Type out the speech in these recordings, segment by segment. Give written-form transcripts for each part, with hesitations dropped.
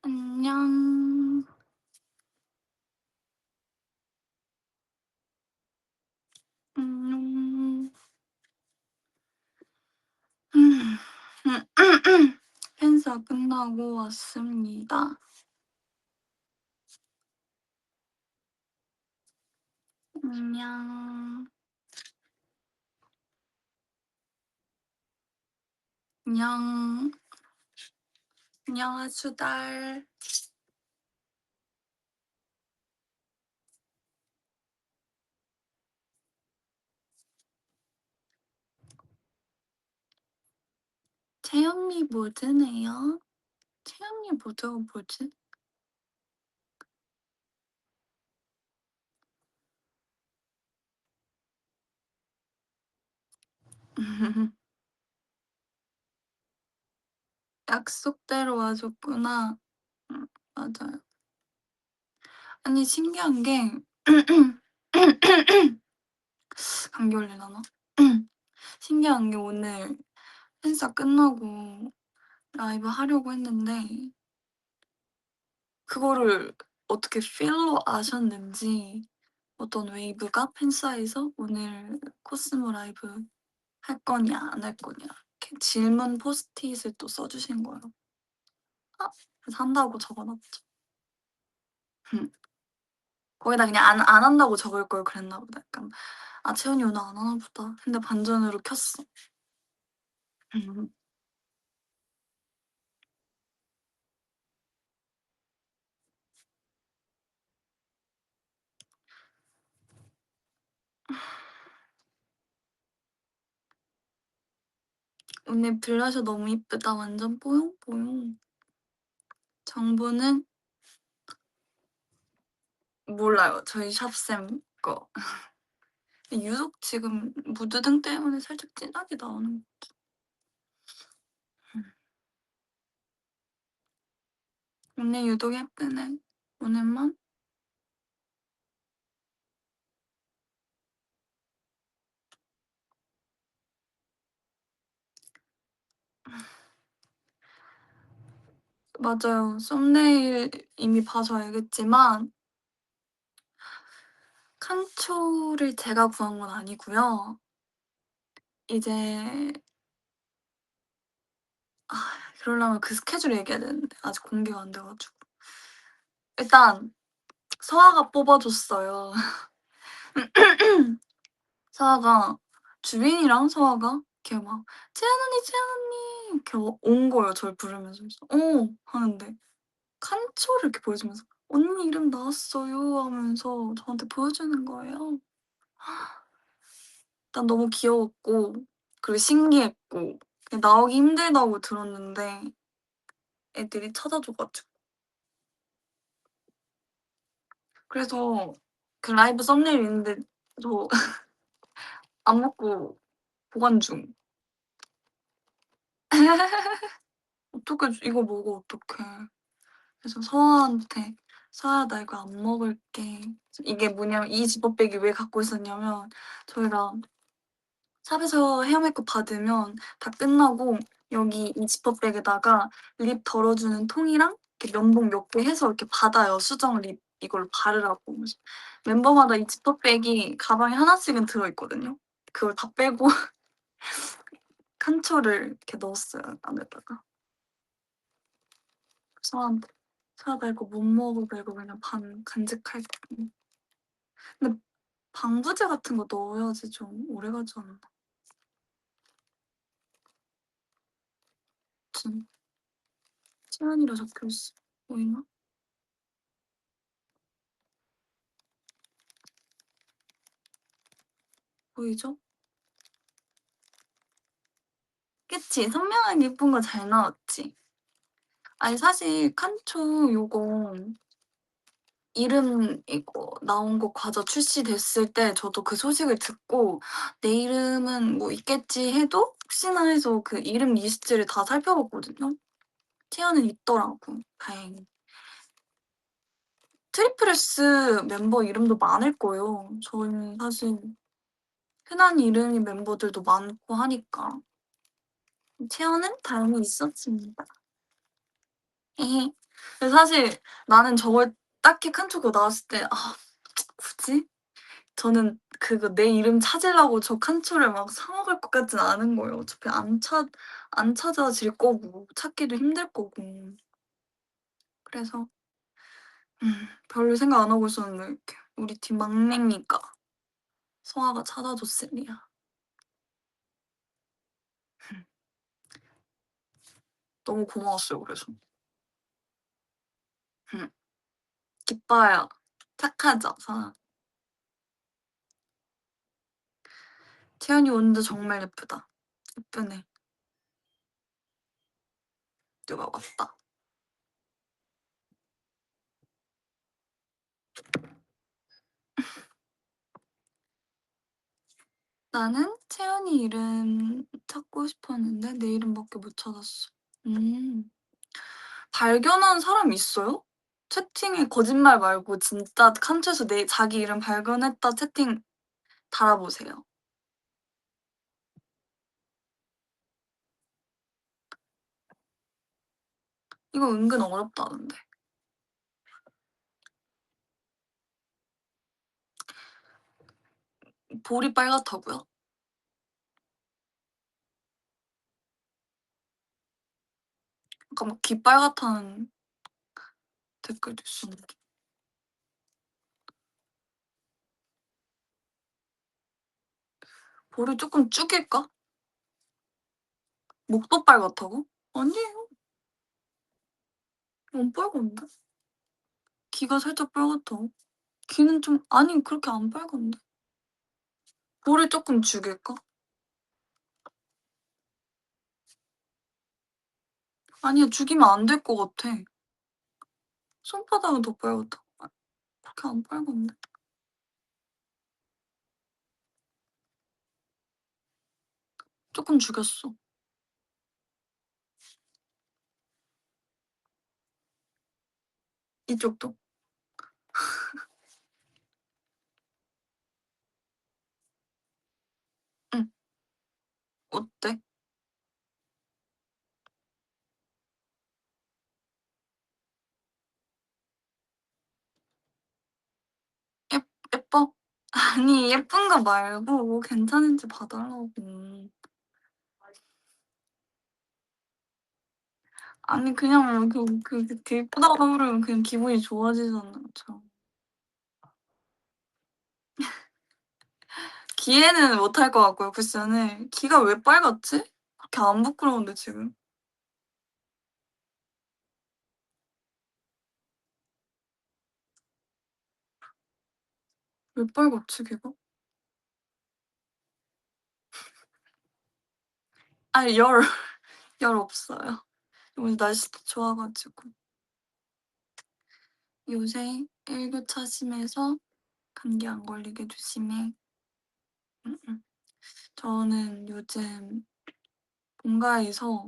안녕. 음. 음. 행사 끝나고 왔습니다. 안녕. 안녕. 안녕하수달. 채연미 모드네요. 채연미 모드가 뭐지? 약속대로 와줬구나. 맞아요. 아니 신기한 게 감기 걸리려나? 신기한 게 오늘 행사 끝나고 라이브 하려고 했는데 그거를 어떻게 필로 아셨는지 어떤 웨이브가 팬사에서 오늘 코스모 라이브 할 거냐 안 할 거냐 이렇게 질문 포스트잇을 또 써주신 거예요. 아, 그래서 한다고 적어놨죠. 거기다 그냥 안 한다고 적을 걸 그랬나 보다. 약간 아 채연이 오늘 안 하나 보다. 근데 반전으로 켰어. 오늘 블러셔 너무 이쁘다. 완전 뽀용뽀용. 정보는 몰라요. 저희 샵쌤 거. 유독 지금 무드등 때문에 살짝 진하게 나오는 것 같아. 오늘 유독 예쁘네. 오늘만? 맞아요. 썸네일 이미 봐서 알겠지만 칸초를 제가 구한 건 아니고요. 이제 그러려면 그 스케줄 얘기해야 되는데 아직 공개가 안 돼 가지고. 일단 서아가 뽑아줬어요. 서아가 주빈이랑 서아가 이렇게 막 "채연 언니, 채연 언니." 이렇게 온 거예요, 저를 부르면서. 그래서 "어." 하는데 칸초를 이렇게 보여주면서 "언니 이름 나왔어요." 하면서 저한테 보여주는 거예요. 일단 너무 귀여웠고 그리고 신기했고 나오기 힘들다고 들었는데 애들이 찾아줘 가지고 그래서 그 라이브 썸네일 있는데 저 안 먹고 보관 중. 어떡해 이거 먹어 어떡해. 그래서 서아한테 "서아야 나 이거 안 먹을게." 이게 뭐냐면 이 지퍼백이 왜 갖고 있었냐면 저희가 샵에서 헤어 메이크업 받으면 다 끝나고 여기 이 지퍼백에다가 립 덜어주는 통이랑 이렇게 면봉 몇 개 해서 이렇게 받아요, 수정 립 이걸 바르라고. 그래서 멤버마다 이 지퍼백이 가방에 하나씩은 들어있거든요. 그걸 다 빼고 칸초를 이렇게 넣었어요, 안에다가. 서아한테 "서아 나 이거 못 먹어." 이거 그냥 반 간직할게. 근데 방부제 같은 거 넣어야지 좀 오래가지 않나. 무슨 시간이라 적혀있어. 보이나? 보이죠? 그치? 선명하게 예쁜 거 잘 나왔지? 아니 사실 칸초 요거 이름 이거 나온 거 과자 출시됐을 때 저도 그 소식을 듣고 '내 이름은 뭐 있겠지.' 해도 혹시나 해서 그 이름 리스트를 다 살펴봤거든요. 채연은 있더라고 다행히. 트리플 S 멤버 이름도 많을 거예요. 저희는 사실 흔한 이름인 멤버들도 많고 하니까. 채연은 다행히 있었습니다. 에헤. 근데 사실 나는 저걸 딱히 칸초가 나왔을 때 '아 굳이?' 저는 그거 내 이름 찾으려고 저 칸초를 막 사 먹을 것 같진 않은 거예요. 어차피 안 찾아질 거고 찾기도 힘들 거고. 그래서 별로 생각 안 하고 있었는데 이렇게 우리 팀 막내니까 소아가 찾아 줬으리야. 너무 고마웠어요 그래서. 음. 기뻐요. 착하죠 서아. 채연이 오늘도 정말 예쁘다. 예쁘네. 누가 왔다. 나는 채연이 이름 찾고 싶었는데 내 이름밖에 못 찾았어. 음. 발견한 사람 있어요? 채팅에 거짓말 말고 진짜 칸처에서 내 자기 이름 발견했다 채팅 달아보세요. 이거 은근 어렵다는데. 볼이 빨갛다고요? 아까 막 귀 빨갛다는 댓글도 있었는데. 볼이 조금 쭉일까? 목도 빨갛다고? 아니에요. 안 빨간데? 귀가 살짝 빨갛다고? 귀는 좀 아니 그렇게 안 빨간데? 볼이 조금 죽일까? 아니야 죽이면 안 될 것 같아. 손바닥은 더 빨갛다. 아, 그렇게 안 빨간데? 조금 죽였어. 이쪽도. 응. 어때? 예, 예뻐? 아니 예쁜 거 말고 뭐 괜찮은지 봐달라고. 아니 그냥 예쁘다고 하면 그냥 기분이 좋아지잖아요. 저. 귀에는 못할 것 같고요 쿠션을. 귀가 왜 빨갛지? 그렇게 안 부끄러운데 지금. 왜 빨갛지 귀가? 아니 열 없어요. 오늘 날씨도 좋아 가지고. 요새 일교차 심해서 감기 안 걸리게 조심해. 음음. 저는 요즘 본가에서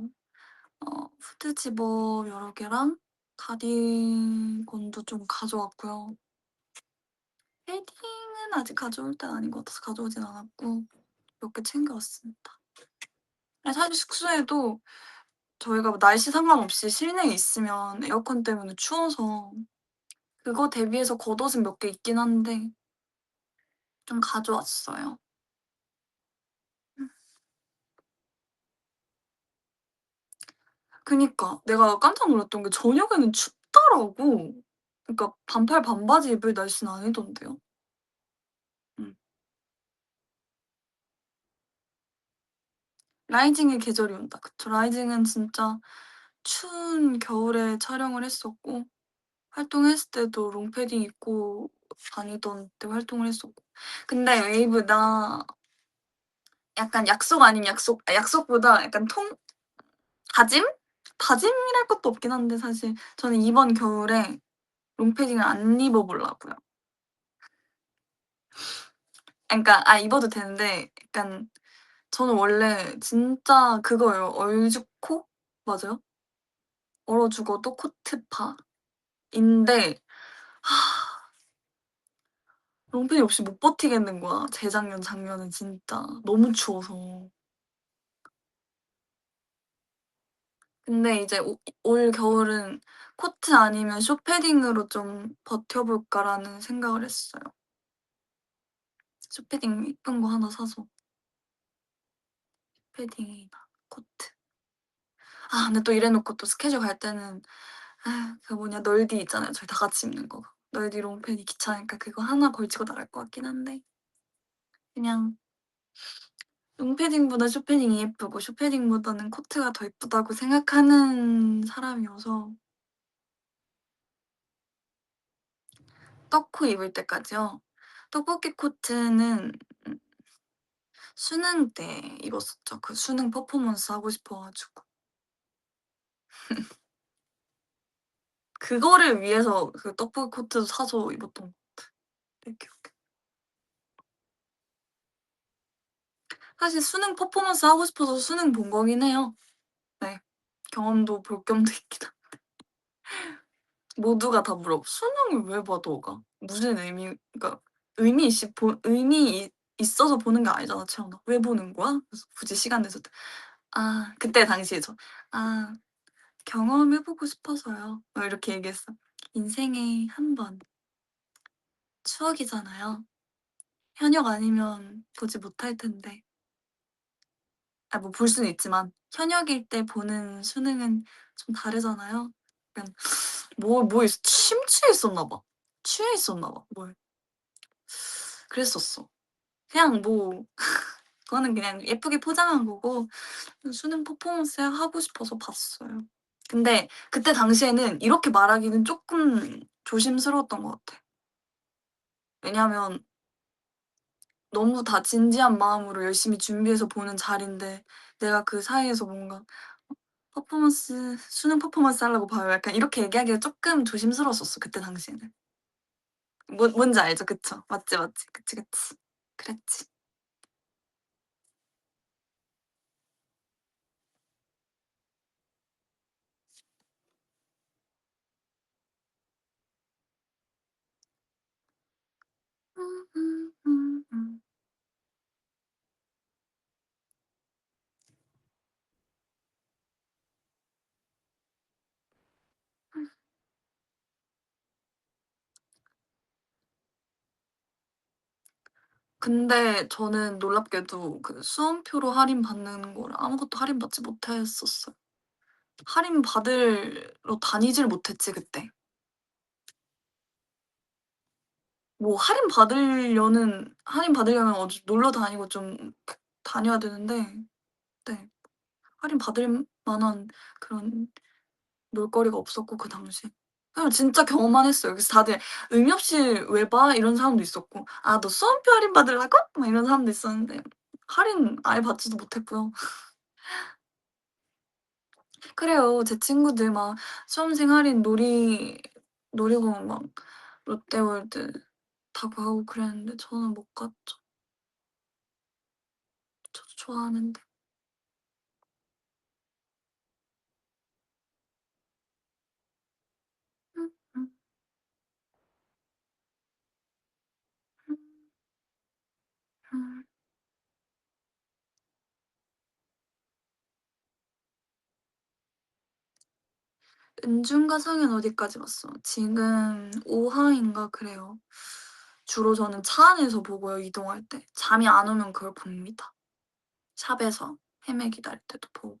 후드 집업 여러 개랑 가디건도 좀 가져왔고요. 패딩은 아직 가져올 때는 아닌 것 같아서 가져오진 않았고 몇 개 챙겨왔습니다. 아니 사실 숙소에도 저희가 뭐 날씨 상관없이 실내에 있으면 에어컨 때문에 추워서 그거 대비해서 겉옷은 몇 개 있긴 한데 좀 가져왔어요. 그니까 내가 깜짝 놀랐던 게 저녁에는 춥더라고. 그러니까 반팔 반바지 입을 날씨는 아니던데요. 음. 라이징의 계절이 온다. 그쵸. 라이징은 진짜 추운 겨울에 촬영을 했었고 활동했을 때도 롱패딩 입고 다니던 때 활동을 했었고. 근데 웨이브 나 약간 약속 아닌 약속 약속보다 약간 다짐? 다짐이랄 것도 없긴 한데 사실 저는 이번 겨울에 롱패딩을 안 입어 보려고요. 그러니까 입어도 되는데 약간 저는 원래 진짜 그거예요. 얼죽코? 맞아요? 얼어 죽어도 코트파인데 롱패딩 없이 못 버티겠는 거야. 재작년, 작년엔 진짜 너무 추워서. 근데 이제 올 겨울은 '코트 아니면 쇼패딩으로 좀 버텨 볼까.'라는 생각을 했어요. 쇼패딩 이쁜 거 하나 사서 패딩이나 코트. 아 근데 또 이래 놓고 또 스케줄 갈 때는 그 뭐냐 널디 있잖아요. 저희 다 같이 입는 거. 널디 롱팬이 귀찮으니까 그거 하나 걸치고 나갈 것 같긴 한데 그냥 롱패딩보다 쇼패딩이 예쁘고 쇼패딩보다는 코트가 더 예쁘다고 생각하는 사람이어서 덕후 입을 때까지요. 떡볶이 코트는 음 수능 때 입었었죠. 그 수능 퍼포먼스 하고 싶어 가지고. 그거를 위해서 그 떡볶이 코트도 사서 입었던 것 같아 내 기억에. 사실 수능 퍼포먼스 하고 싶어서 수능 본 거긴 해요. 네. 경험도 볼 겸도 했긴 하 모두가 다 물어 "수능을 왜 봐 너가? 무슨 의미 그러니까 의미 있어서 보는 게 아니잖아 채영아. 왜 보는 거야?" 그래서 굳이 시간 내서 그때 당시에 "아 경험해 보고 싶어서요." 이렇게 얘기했어. 인생에 한 번 추억이잖아요. 현역 아니면 보지 못할 텐데. 뭐 볼 수는 있지만 현역일 때 보는 수능은 좀 다르잖아요. 약간 침취해 있었나 봐. 취해 있었나 봐. 그랬었어. 그냥 그거는 그냥 예쁘게 포장한 거고 수능 퍼포먼스 하고 싶어서 봤어요. 근데 그때 당시에는 이렇게 말하기는 쪼끔 조심스러웠던 것 같아. 왜냐면 너무 다 진지한 마음으로 열심히 준비해서 보는 자리인데 내가 그 사이에서 뭔가 수능 퍼포먼스 하려고 봐요." 약간 이렇게 얘기하기가 쪼끔 조심스러웠었어 그때 당시에는. 뭔지 알죠? 그쵸? 맞지, 맞지. 그치, 그치. 그랬지. 근데 저는 놀랍게도 그 수험표로 할인받는 거를 아무것도 할인받지 못했었어요. 할인 받으러 다니질 못했지 그때. 할인 받으려면 어디 놀러 다니고 좀 다녀야 되는데 네 할인 받을 만한 그런 놀거리가 없었고 그 당시에. 그냥 진짜 경험만 했어요. 그래서 다들 "의미 없이 왜 봐?" 이런 사람도 있었고 "아 너 수험표 할인 받으려고?" 막 이런 사람도 있었는데 할인 아예 받지도 못했고요. 그래요. 제 친구들 막 수험생 할인 놀이공원 막 롯데월드 다 가고 그랬는데 저는 못 갔죠. 저도 좋아하는데. 음 음 음 음. 은중가상은 어디까지 봤어? 지금 5 화인가 그래요. 주로 저는 차 안에서 보고요, 이동할 때. 잠이 안 오면 그걸 봅니다. 샵에서 헤매 기다릴 때도 보고.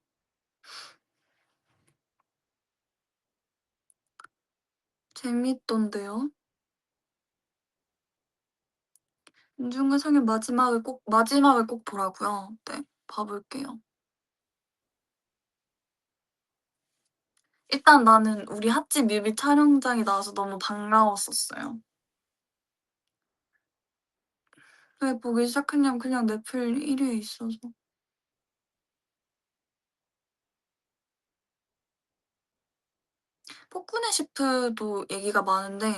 재밌던데요. 은중가상의 마지막을 꼭 보라고요? 네. 봐 볼게요. 일단 나는 우리 핫집 뮤비 촬영장에 나와서 너무 반가웠었어요. 왜 보기 시작했냐면 그냥 넷플 1 위에 있어서. 포크네 셰프도 얘기가 많은데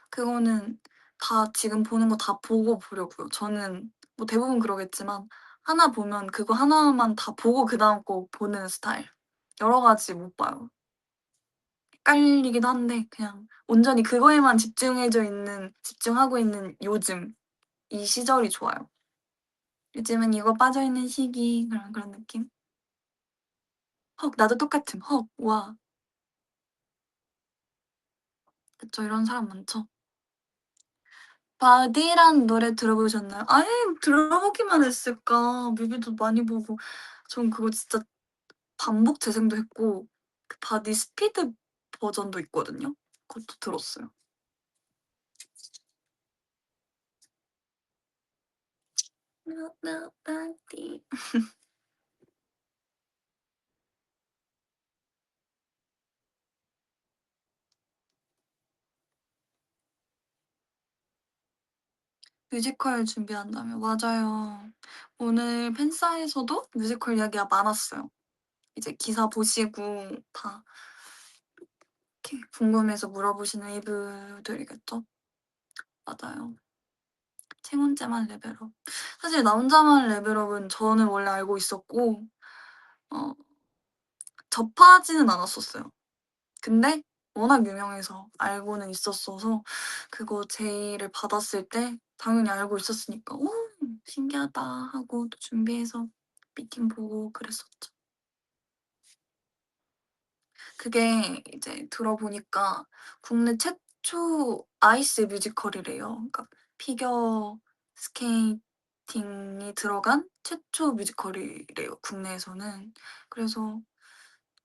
그거는 다 지금 보는 거 다 보고 보려고요. 저는 대부분 그러겠지만 하나 보면 그거 하나만 다 보고 그다음 거 보는 스타일. 여러 가지 못 봐요. 헷갈리기도 한데 그냥 온전히 그거에만 집중하고 있는 요즘 이 시절이 좋아요. 요즘은 이거 빠져 있는 시기 그런 느낌? "헉 나도 똑같음. 헉 와." 그쵸. 이런 사람 많죠. 바디라는 노래 들어보셨나요? 아예 들어보기만 했을까. 뮤비도 많이 보고 전 그거 진짜 반복 재생도 했고 그 바디 스피드 버전도 있거든요. 그것도 들었어요. No, no, body. 뮤지컬 준비한다며. 맞아요. 오늘 팬사에서도 뮤지컬 이야기가 많았어요. 이제 기사 보시고 다 이렇게 궁금해서 물어보시는 이브들이겠죠? 맞아요. 책 혼자만 레벨업. 사실 나 혼자만 레벨업은 저는 원래 알고 있었고 어 접하지는 않았었어요. 근데 워낙 유명해서 알고는 있었어서 그거 제의를 받았을 때 당연히 알고 있었으니까 '오 신기하다.' 하고 또 준비해서 미팅 보고 그랬었죠. 그게 이제 들어보니까 국내 최초 아이스 뮤지컬이래요. 그러니까 피겨 스케이팅이 들어간 최초 뮤지컬이래요, 국내에서는. 그래서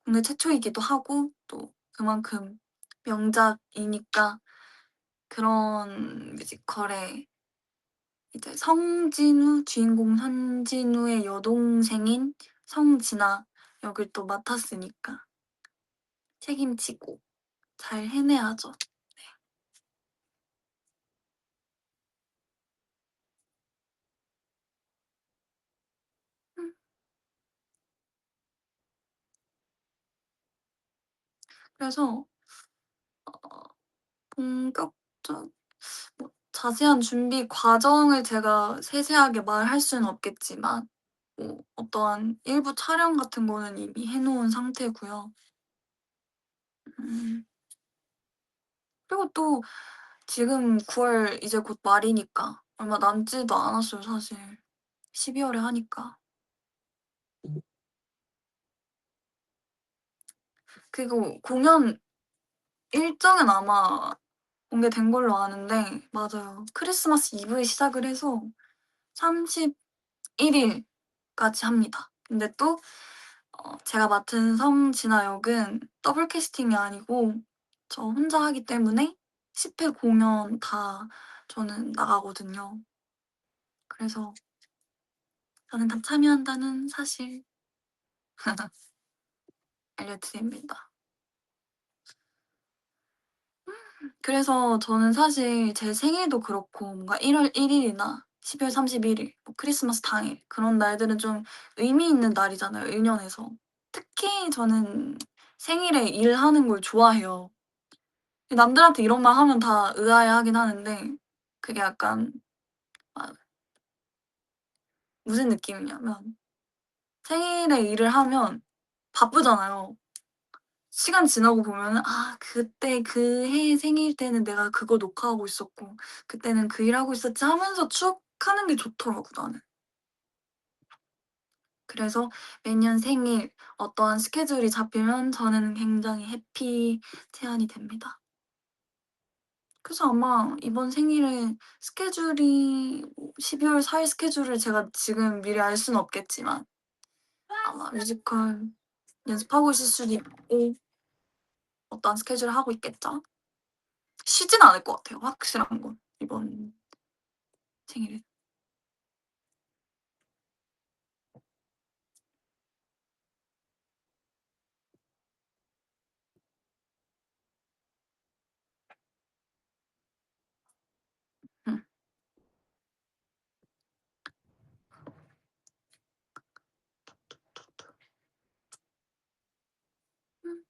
국내 최초이기도 하고 또 그만큼 명작이니까 그런 뮤지컬에 이제 성진우 주인공 성진우의 여동생인 성진아 역을 또 맡았으니까 책임지고 잘 해내야죠. 음 그래서 본격적 뭐 자세한 준비 과정을 제가 세세하게 말할 수는 없겠지만 뭐 어떠한 일부 촬영 같은 거는 이미 해 놓은 상태고요. 음 그리고 또 지금 9월 이제 곧 말이니까 얼마 남지도 않았어요 사실. 12 월에 하니까. 그리고 공연 일정은 아마 공개된 걸로 아는데 맞아요. 크리스마스 이브에 시작을 해서 31 일까지 합니다. 근데 또 제가 맡은 성진아 역은 더블 캐스팅이 아니고 저 혼자 하기 때문에 10회 공연 다 저는 나가거든요. 그래서 저는 다 참여한다는 사실 알려드립니다. 그래서 저는 사실 제 생일도 그렇고 뭔가 1월 1 일이나 12월 31일 뭐 크리스마스 당일 그런 날들은 좀 의미 있는 날이잖아요, 1 년에서. 특히 저는 생일에 일하는 걸 좋아해요. 남들한테 이런 말 하면 다 의아해하긴 하는데 그게 약간 아 무슨 느낌이냐면 생일에 일을 하면 바쁘잖아요. 시간 지나고 보면은 '아 그때 그 해 생일 때는 내가 그거 녹화하고 있었고 그때는 그 일하고 있었지.' 하면서 추억하는 게 좋더라고 나는. 그래서 매년 생일 어떠한 스케줄이 잡히면 저는 굉장히 해피 채안이 됩니다. 그래서 아마 이번 생일에 스케줄이 뭐 12월 4일 스케줄을 제가 지금 미리 알 수는 없겠지만 아마 뮤지컬 연습하고 있을 수도 있고 어떠한 스케줄을 하고 있겠죠. 쉬진 않을 것 같아요 확실한 건 이번 생일에. 음. 음.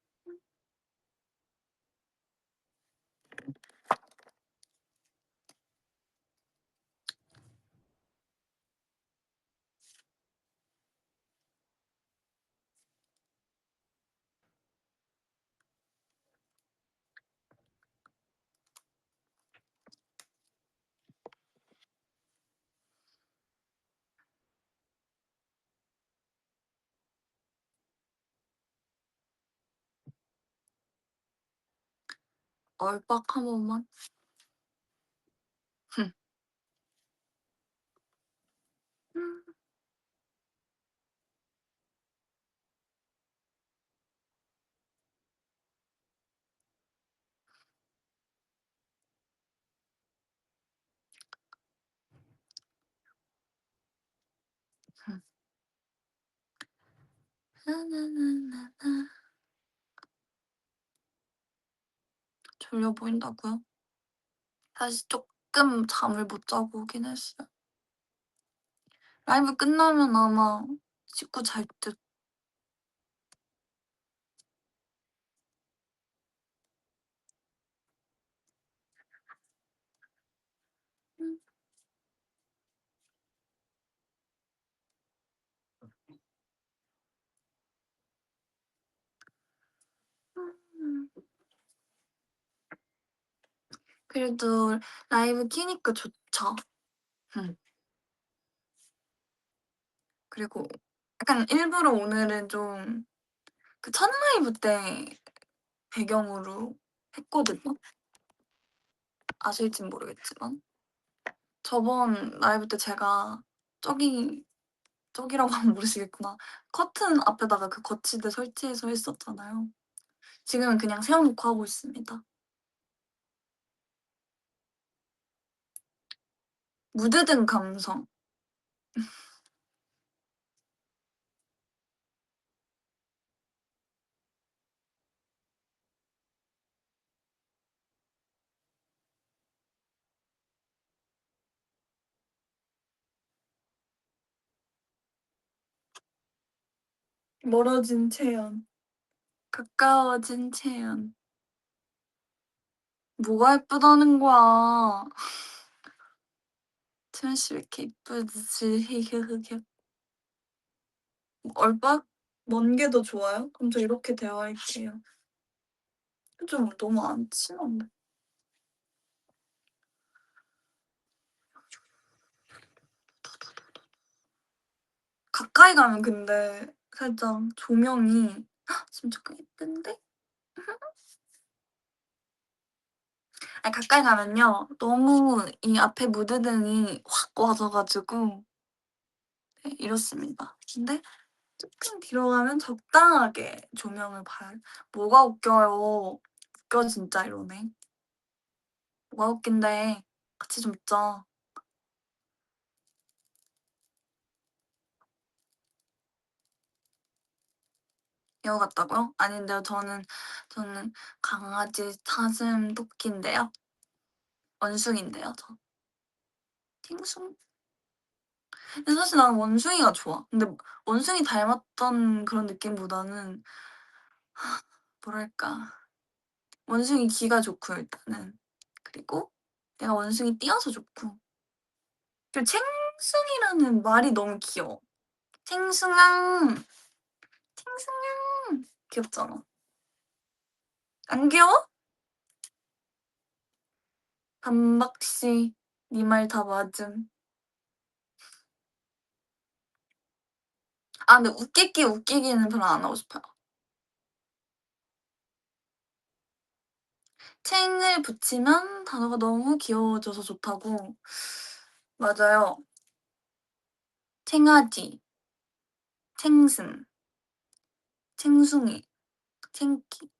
얼빡 한 번만. 음. 나나나나나. 졸려 보인다고요? 사실 쪼끔 잠을 못 자고 오긴 했어요. 라이브 끝나면 아마 씻고 잘 듯. 음. 음. 그래도 라이브 키니까 좋죠. 음. 그리고 약간 일부러 오늘은 좀 그 첫 라이브 때 배경으로 했거든요. 아실진 모르겠지만. 저번 라이브 때 제가 저기라고 하면 모르시겠구나. 커튼 앞에다가 그 거치대 설치해서 했었잖아요. 지금은 그냥 세워 놓고 하고 있습니다. 무드등 감성. 멀어진 채연. 가까워진 채연. 뭐가 예쁘다는 거야. 채연 씨 왜 이렇게 이쁘지? 히히히히. 얼빡 먼 게 더 좋아요? 그럼 저 이렇게 대화할게요. 좀 너무 안 친한데. 가까이 가면 근데 살짝 조명이 지금 조금 예쁜데? 아니 가까이 가면요. 너무 이 앞에 무드등이 확 와져 가지고 네 이렇습니다. 근데 쪼끔 뒤로 가면 적당하게 조명을 봐야 뭐가 웃겨요. 웃겨 진짜 이러네. 뭐가 웃긴데. 같이 좀 웃자. 여우 같다고요? 아닌데요. 저는 강아지 사슴 토끼인데요. 원숭이인데요 저. 팅숭? 근데 사실 나는 원숭이가 좋아. 근데 원숭이 닮았던 그런 느낌보다는 뭐랄까 원숭이 귀가 좋고 일단은. 그리고 내가 원숭이 띄어서 좋고. 그리고 챙숭이라는 말이 너무 귀여워. 챙숭아. 챙숭아. 귀엽잖아. 안 귀여워? 단박씨 니 말 다 맞음. 아 근데 웃기기는 별로 안 하고 싶어요. 챙을 붙이면 단어가 너무 귀여워져서 좋다고. 맞아요. 챙아지, 챙슴, 챙숭이, 챙기.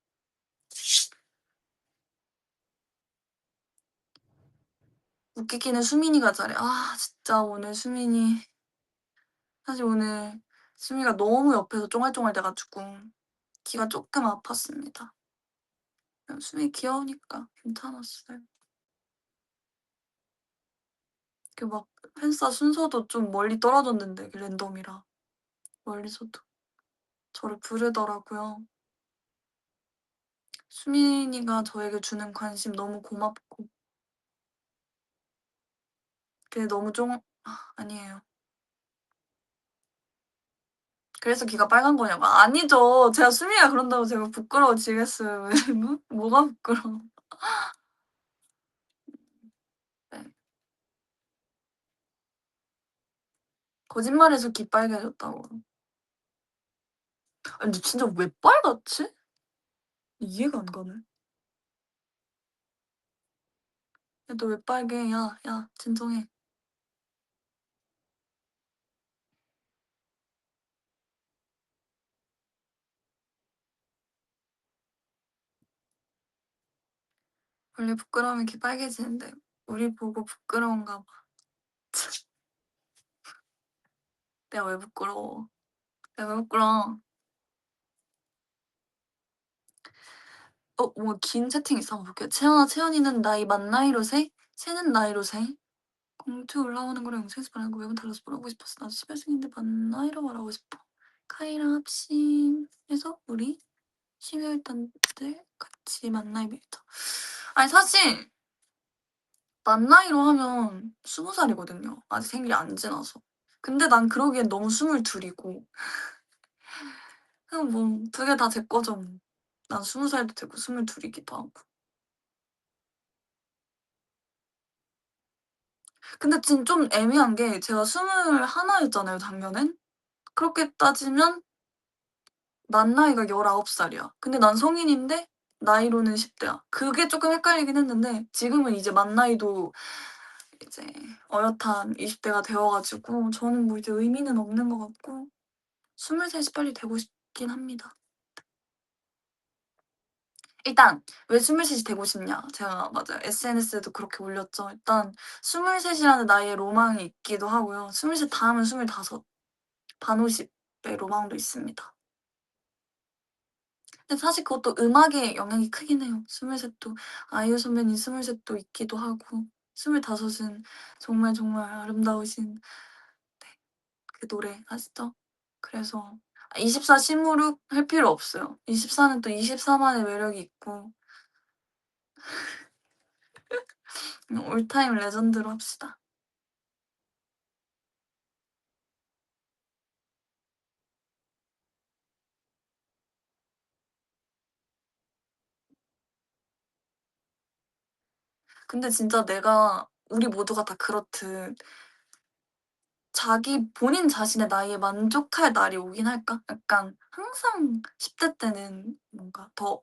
웃기기는 수민이가 잘해. 아 진짜 오늘 수민이 사실 오늘 수민이가 너무 옆에서 쫑알쫑알 대 가지고 귀가 쪼끔 아팠습니다. 수민이 귀여우니까 괜찮았어요. 그 막 팬싸 순서도 좀 멀리 떨어졌는데 그 랜덤이라 멀리서도 저를 부르더라고요. 수민이가 저에게 주는 관심 너무 고맙고 그게 너무 아니에요. 그래서 귀가 빨간 거냐고. 아니죠. 제가 수민이가 그런다고 제가 부끄러워지겠어요. 왜 뭐가 부끄러워. 네. 거짓말해서 귀 빨개졌다고. 아니 근데 진짜 왜 빨갛지? 이해가 안 가네. 야, 너 왜 빨개? 야, 야, 진정해. 원래 부끄러우면 이렇게 빨개지는데 우리 보고 부끄러운가 봐. 내가 왜 부끄러워? 내가 왜 부끄러워? 뭐 긴 채팅 있어 한번 볼게요. 채연아, 채연이는 나이 만 나이로 세? 새는 나이로 세? 공투 올라오는 거랑 영상에서 말하는 거 외국 달라서 물어보고 싶었어. 나도 18승인데 만 나이로 말하고 싶어. 카이랑 합심해서 우리 12월 단들 같이 만나이 밀자. 아니 사실 만 나이로 하면 20살이거든요. 아직 생일이 안 지나서. 근데 난 그러기엔 너무 22이고 그냥 뭐 두 개 다 제 거죠 뭐. 난 20살도 되고 22이기도 하고. 근데 지금 좀 애매한 게 제가 21였잖아요 작년엔. 그렇게 따지면 만 나이가 19살이야. 근데 난 성인인데 나이로는 10대야. 그게 조금 헷갈리긴 했는데 지금은 이제 만 나이도 이제 어엿한 20대가 되어 가지고 저는 뭐 이제 의미는 없는 것 같고 23이 빨리 되고 싶긴 합니다. 일단 왜 23이 되고 싶냐. 제가 맞아요. SNS에도 그렇게 올렸죠. 일단 23이라는 나이에 로망이 있기도 하고요. 23 다음은 25, 반오십의 로망도 있습니다. 근데 사실 그것도 음악에 영향이 크긴 해요. 23도 아이유 선배님 23도 있기도 하고 25은 정말 정말 아름다우신 네, 그 노래 아시죠? 그래서 24 시무룩 할 필요 없어요. 24는 또 24만의 매력이 있고 올타임 레전드로 합시다. 근데 진짜 내가 우리 모두가 다 그렇듯 자기 본인 자신의 나이에 만족할 날이 오긴 할까? 약간 항상 10대 때는 뭔가 더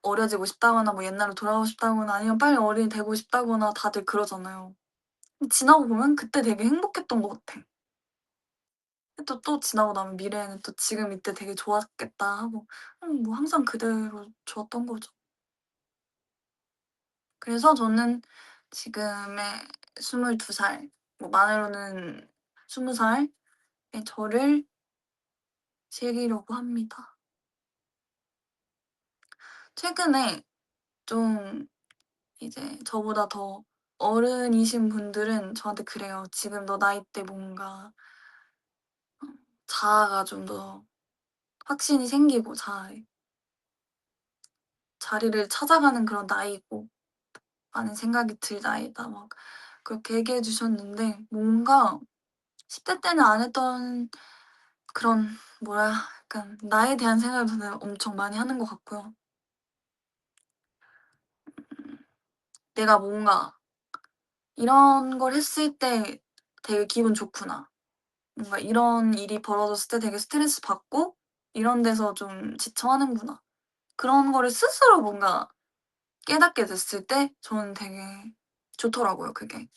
어려지고 싶다거나 뭐 옛날로 돌아가고 싶다거나 아니면 빨리 어른이 되고 싶다거나 다들 그러잖아요. 지나고 보면 그때 되게 행복했던 것 같아. 근데 또 지나고 나면 미래에는 또 지금 이때 되게 좋았겠다 하고 뭐 항상 그대로 좋았던 거죠. 그래서 저는 지금의 22살, 뭐 만으로는 20살의 저를 즐기려고 합니다. 최근에 좀 이제 저보다 더 어른이신 분들은 저한테 그래요. "지금 너 나이대 뭔가 자아가 좀 더 확신이 생기고 자리를 찾아가는 그런 나이고 하는 생각이 들 나이다." 막 그렇게 얘기해 주셨는데 뭔가 10대 때는 안 했던 그런 뭐라 약간 나에 대한 생각을 저는 엄청 많이 하는 것 같고요. 내가 뭔가 이런 걸 했을 때 되게 기분 좋구나. 뭔가 이런 일이 벌어졌을 때 되게 스트레스 받고 이런 데서 좀 지쳐하는구나. 그런 거를 스스로 뭔가 깨닫게 됐을 때 저는 되게 좋더라고요, 그게.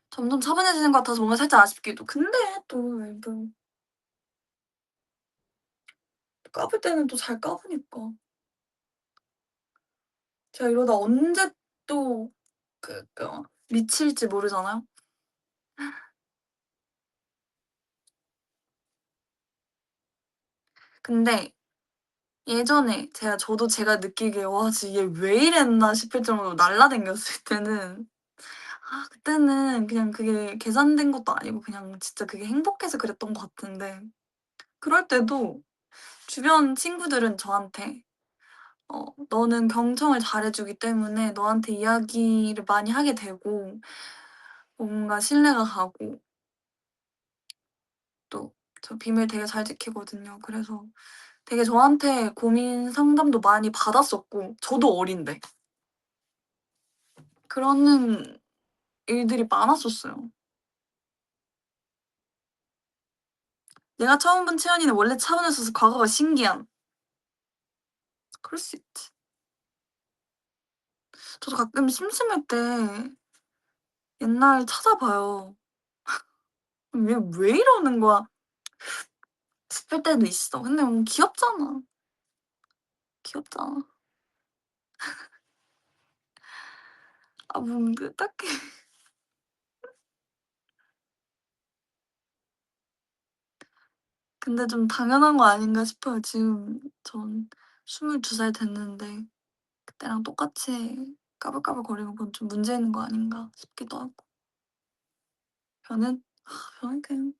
점점 차분해지는 것 같아서 뭔가 살짝 아쉽기도. 근데 또 뭐 까불 때는 또 잘 까부니까. 제가 이러다 언제 또 미칠지 모르잖아요. 근데 예전에 저도 제가 느끼기에 '와 진짜 얘 왜 이랬나.' 싶을 정도로 날라다녔을 때는 그때는 그냥 그게 계산된 것도 아니고 그냥 진짜 그게 행복해서 그랬던 것 같은데 그럴 때도 주변 친구들은 저한테 "너는 경청을 잘해 주기 때문에 너한테 이야기를 많이 하게 되고 뭔가 신뢰가 가고 또 저 비밀 되게 잘 지키거든요. 그래서 되게 저한테 고민 상담도 많이 받았었고 저도 어린데 그러는 일들이 많았었어요. 내가 처음 본 채연이는 원래 차은우였어서 과거가 신기함. 그럴 수 있지. 저도 가끔 심심할 때 옛날 찾아봐요. '왜 이러는 거야?' 싶을 때도 있어. 근데 귀엽잖아. 귀엽잖아. 딱히 근데 좀 당연한 거 아닌가 싶어요. 지금 전 22살 됐는데 그때랑 똑같이 까불까불거리는 건 좀 문제 있는 거 아닌가 싶기도 하고. 저는 저는 그냥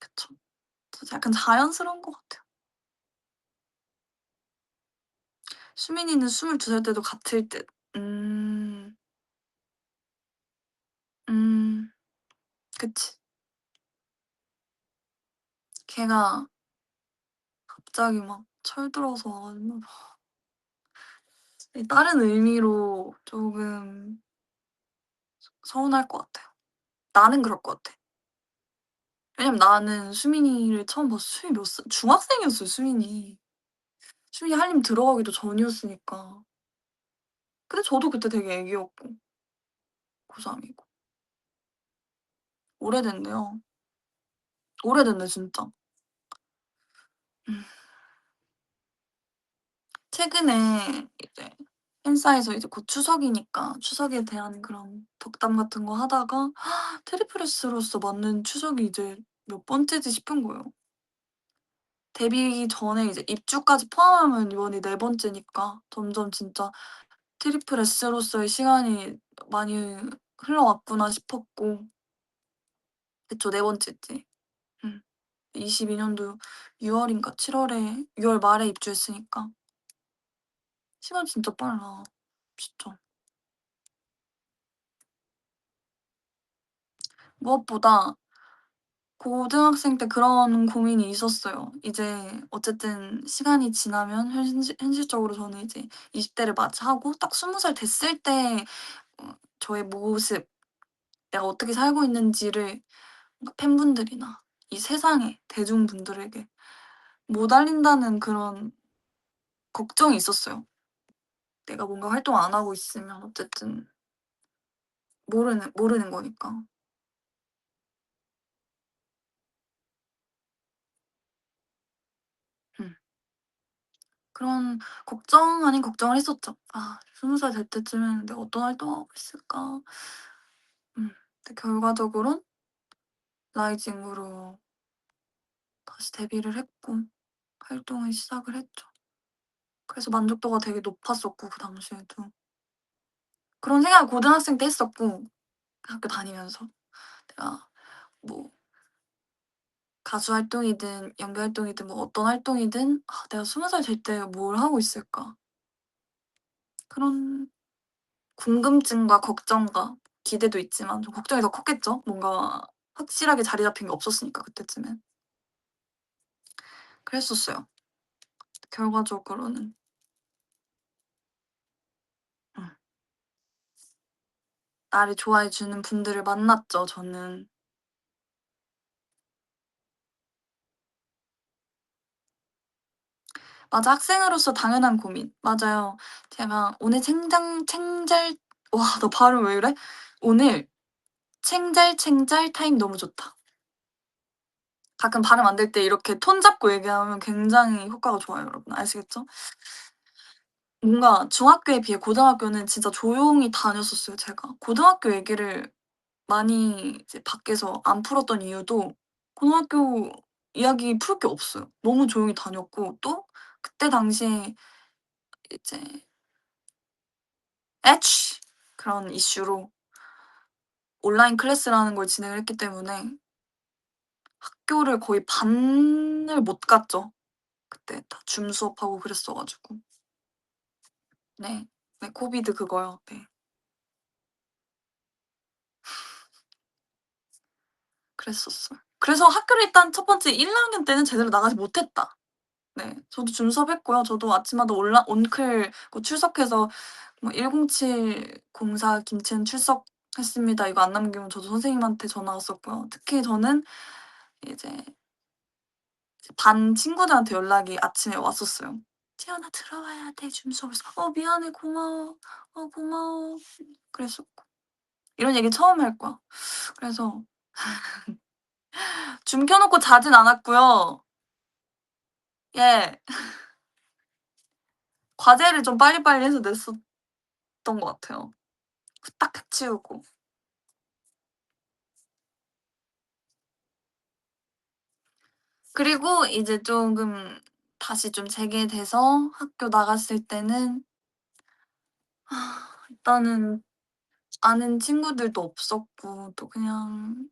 그쵸. 저 약간 자연스러운 것 같아요. 수민이는 22살 때도 같을 듯. 음. 음. 그치. 걔가 갑자기 막 철들어서 와 가지고 다른 의미로 조금 서운할 것 같아요. 나는 그럴 것 같아. 왜냐면 나는 수민이를 처음 봤어. 수민이 몇 살 중학생이었어요 수민이. 수민이 한림 들어가기도 전이었으니까. 근데 저도 그때 되게 애기였고 고3 이고. 오래됐네요. 오래됐네 진짜. 음. 최근에 이제 팬사에서 이제 곧 추석이니까 추석에 대한 그런 덕담 같은 거 하다가 트리플 S로서 맞는 추석이 이제 몇 번째지 싶은 거예요. 데뷔 전에 이제 입주까지 포함하면 이번이 네 번째니까 점점 진짜 트리플 S로서의 시간이 많이 흘러왔구나 싶었고 그쵸. 네 번째지. 음. 22년도 6월인가 7월에 6월 말에 입주했으니까 시간 진짜 빨라. 진짜. 무엇보다 고등학생 때 그런 고민이 있었어요. 이제 어쨌든 시간이 지나면 현실적으로 저는 이제 20 대를 마주하고 딱 20살 됐을 때 저의 모습, 내가 어떻게 살고 있는지를 뭔가 팬분들이나 이 세상의 대중분들에게 못 알린다는 그런 걱정이 있었어요. 내가 뭔가 활동 안 하고 있으면 어쨌든 모르는 거니까. 음. 그런 걱정 아닌 걱정을 했었죠. '아 20살 될 때쯤에는 내가 어떤 활동을 하고 있을까?' 근데 결과적으론 라이징으로 다시 데뷔를 했고 활동을 시작을 했죠. 그래서 만족도가 되게 높았었고 그 당시에도. 그런 생각을 고등학생 때 했었고 학교 다니면서 내가 뭐 가수 활동이든 연기 활동이든 뭐 어떤 활동이든 '아 내가 20살 될 때 뭘 하고 있을까?' 그런 궁금증과 걱정과 기대도 있지만 좀 걱정이 더 컸겠죠. 뭔가 확실하게 자리 잡힌 게 없었으니까 그때쯤엔. 그랬었어요. 결과적으로는. 음. 나를 좋아해 주는 분들을 만났죠 저는. 맞아 학생으로서 당연한 고민. 맞아요. 제가 오늘 챙잘 와 나 발음 왜 이래? 오늘 챙잘 타임 너무 좋다. 가끔 발음 안 될 때 이렇게 톤 잡고 얘기하면 굉장히 효과가 좋아요 여러분. 아시겠죠? 뭔가 중학교에 비해 고등학교는 진짜 조용히 다녔었어요 제가. 고등학교 얘기를 많이 이제 밖에서 안 풀었던 이유도 고등학교 이야기 풀 게 없어요. 너무 조용히 다녔고 또 그때 당시에 이제 애취 그런 이슈로 온라인 클래스라는 걸 진행을 했기 때문에 학교를 거의 반을 못 갔죠. 그때 다 줌 수업하고 그랬어 가지고. 네. 네 코비드 그거요. 네. 그랬었어요. 그래서 학교를 일단 첫 번째 1 학년 때는 제대로 나가지 못했다. 네. 저도 줌 수업했고요. 저도 아침마다 온라 온클 출석해서 뭐 "107 공사 김치현 출석했습니다." 이거 안 남기면 저도 선생님한테 전화 왔었고요. 특히 저는 이제 반 친구들한테 연락이 아침에 왔었어요. "지연아 들어와야 돼 줌 수업." 그래서 "어 미안해. 고마워. 어 고마워." 그랬었고. 이런 얘기 처음 할 거야. 그래서 줌 켜 놓고 자진 않았고요. 예. 과제를 좀 빨리빨리 해서 냈었던 것 같아요. 후딱 해 치우고. 그리고 이제 쪼금 다시 좀 재개돼서 학교 나갔을 때는 일단은 아는 친구들도 없었고 또 그냥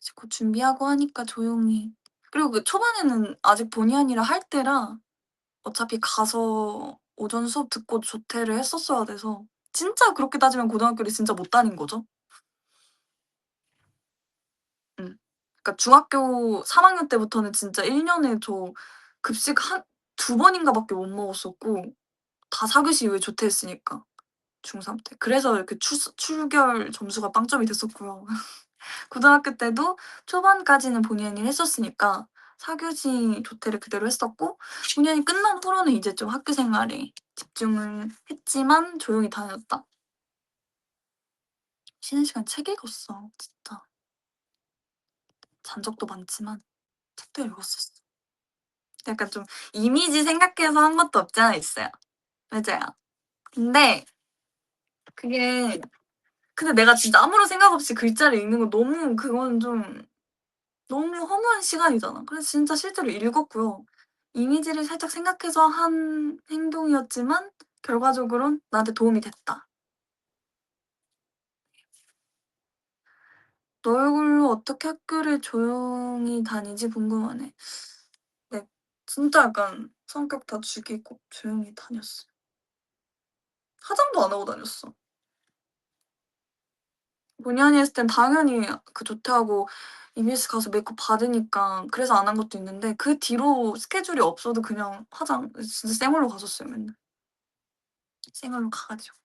이제 곧 준비하고 하니까 조용히 그리고 그 초반에는 아직 본의 아니라 할 때라 어차피 가서 오전 수업 듣고 조퇴를 했었어야 돼서 진짜 그렇게 따지면 고등학교를 진짜 못 다닌 거죠. 음. 그러니까 중학교 3 학년 때부터는 진짜 1 년에 저 급식 한 2 번인가 밖에 못 먹었었고 다 4 교시 이후에 조퇴했으니까 중3 때. 그래서 이렇게 출결 점수가 빵점이 됐었고요. 고등학교 때도 초반까지는 본의 아니게 했었으니까 4 교시 조퇴를 그대로 했었고 본의 아니 끝난 후로는 이제 좀 학교 생활에 집중을 했지만 조용히 다녔다. 쉬는 시간에 책 읽었어 진짜. 잔 적도 많지만 책도 읽었었어. 약간 좀 이미지 생각해서 한 것도 없지 않아 있어요. 맞아요. 근데 그게 근데 내가 진짜 아무런 생각 없이 글자를 읽는 건 너무 그건 좀 너무 허무한 시간이잖아. 그래서 진짜 실제로 읽었고요. 이미지를 살짝 생각해서 한 행동이었지만 결과적으론 나한테 도움이 됐다. 너 얼굴로 어떻게 학교를 조용히 다니지 궁금하네. 네. 진짜 약간 성격 다 죽이고 조용히 다녔어요. 화장도 안 하고 다녔어. 본의 아니 했을 땐 당연히 그 조퇴하고 EBS 가서 메이크업 받으니까 그래서 안 한 것도 있는데 그 뒤로 스케줄이 없어도 그냥 화장 진짜 생얼로 갔었어요 맨날. 생얼로 가 가지고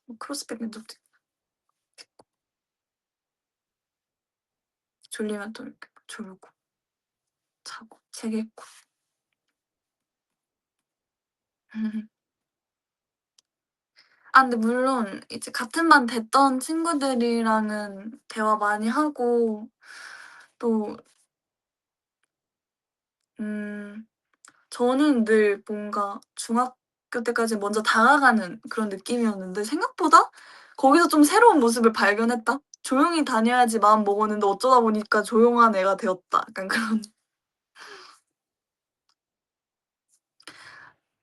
뭐 크로스백 면접도 있고 졸리면 또 이렇게 졸고 자고 책 읽고. 근데 물론 이제 같은 반 됐던 친구들이랑은 대화 많이 하고 또 음 저는 늘 뭔가 중학교 때까지 먼저 다가가는 그런 느낌이었는데 생각보다 거기서 좀 새로운 모습을 발견했다. '조용히 다녀야지.' 마음 먹었는데 어쩌다 보니까 '조용한 애가 되었다.' 약간 그런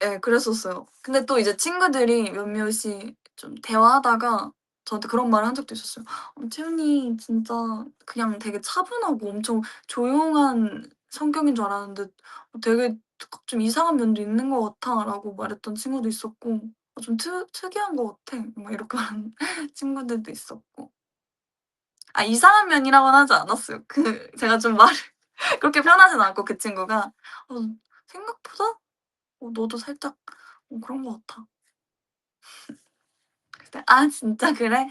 예 그랬었어요. 근데 또 이제 친구들이 몇몇이 좀 대화하다가 저한테 그런 말을 한 적도 있었어요. 채연이 진짜 그냥 되게 차분하고 엄청 조용한 성격인 줄 알았는데 되게 좀 이상한 면도 있는 것 같아."라고 말했던 친구도 있었고 좀 특이한 것 같아." 막 이렇게 말하는 친구들도 있었고. 이상한 면이라고는 하지 않았어요. 제가 좀 말을 그렇게 표현하진 않고 그 친구가 어 "생각보다 너도 살짝 그런 것 같아." 그때 "아 진짜 그래?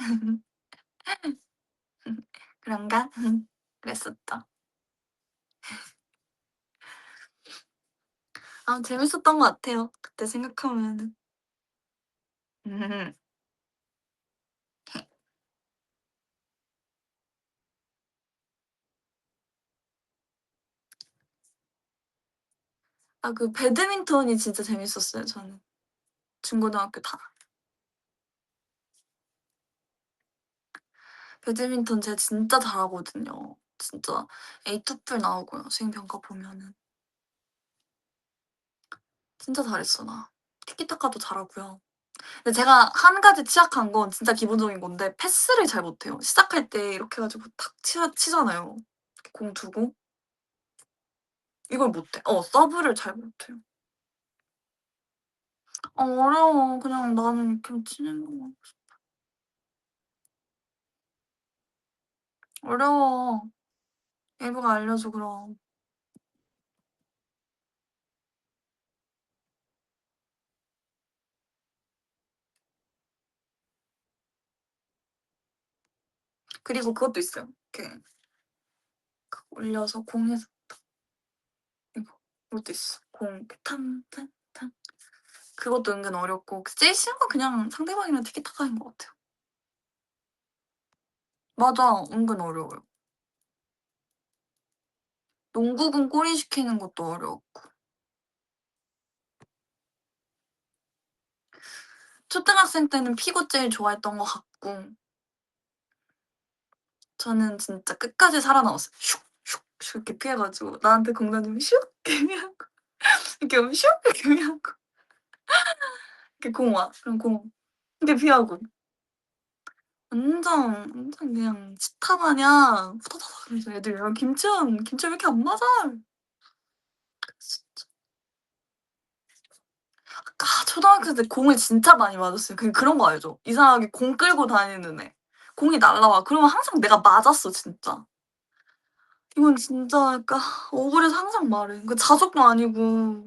그런가?" 그랬었죠. 재밌었던 것 같아요 그때 생각하면은. 음. 그 배드민턴이 진짜 재밌었어요 저는. 중고등학교 다. 배드민턴 제가 진짜 잘하거든요. 진짜 A 토플 나오고요 수행평가 보면은. 진짜 잘했어 나. 티키타카도 잘하고요. 근데 제가 한 가지 취약한 건 진짜 기본적인 건데 패스를 잘 못해요. 시작할 때 이렇게 해 가지고 탁 치잖아요 이렇게 공 두고. 이걸 못해. 서브를 잘 못해요. 어려워. 그냥 나는 그냥 치는 것만 어려워. 일부가 알려줘 그럼. 그리고 그것도 있어요. 올려서 공에서 이것도 있어. 공 탕탕탕. 그것도 은근 어렵고 제일 쉬운 건 그냥 상대방이랑 티키타카인 것 같아요. 맞아. 은근 어려워요. 농구공 꼬리시키는 것도 어려웠고. 초등학생 때는 피구 제일 좋아했던 것 같고 저는 진짜 끝까지 살아남았어요. 슉 슉 슉 이렇게 피해 가지고 나한테 공 던지면 슉 이렇게 하고 이렇게 오면 슉 이렇게 하고 이렇게 공 와. 그럼 공 이렇게 피하고. 완전 그냥 치타 마냥 후다다닥 그래서 애들 "야 김치현 왜 이렇게 안 맞아?" 진짜. 초등학교 때 공을 진짜 많이 맞았어요. 그런 거 알죠? 이상하게 공 끌고 다니는 애. 공이 날라와. 그러면 항상 내가 맞았어 진짜. 이건 진짜 약간 억울해서 항상 말해. 그 자석도 아니고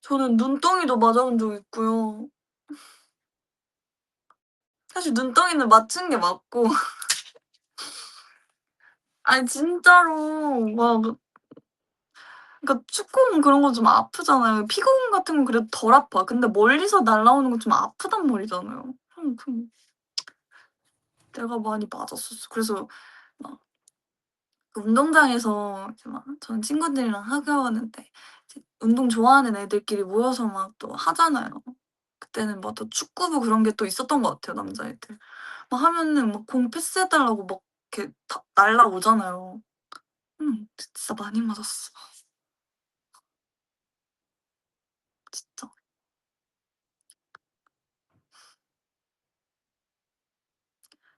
저는 눈덩이도 맞아 본 적 있고요. 사실 눈덩이는 맞춘 게 맞고 아니 진짜로 막 그러니까 축구는 그런 건 좀 아프잖아요. 피구공 같은 건 그래도 덜 아파. 근데 멀리서 날라오는 건 좀 아프단 말이잖아요. 내가 많이 맞았었어. 그래서 막 그 운동장에서 이제 막 저는 친구들이랑 하교하는데 이제 운동 좋아하는 애들끼리 모여서 막 또 하잖아요. 그때는 막 또 축구부 그런 게 또 있었던 것 같아요, 남자애들. 막 하면은 막 공 패스해 달라고 막 이렇게 다 날라오잖아요. 진짜 많이 맞았어. 진짜.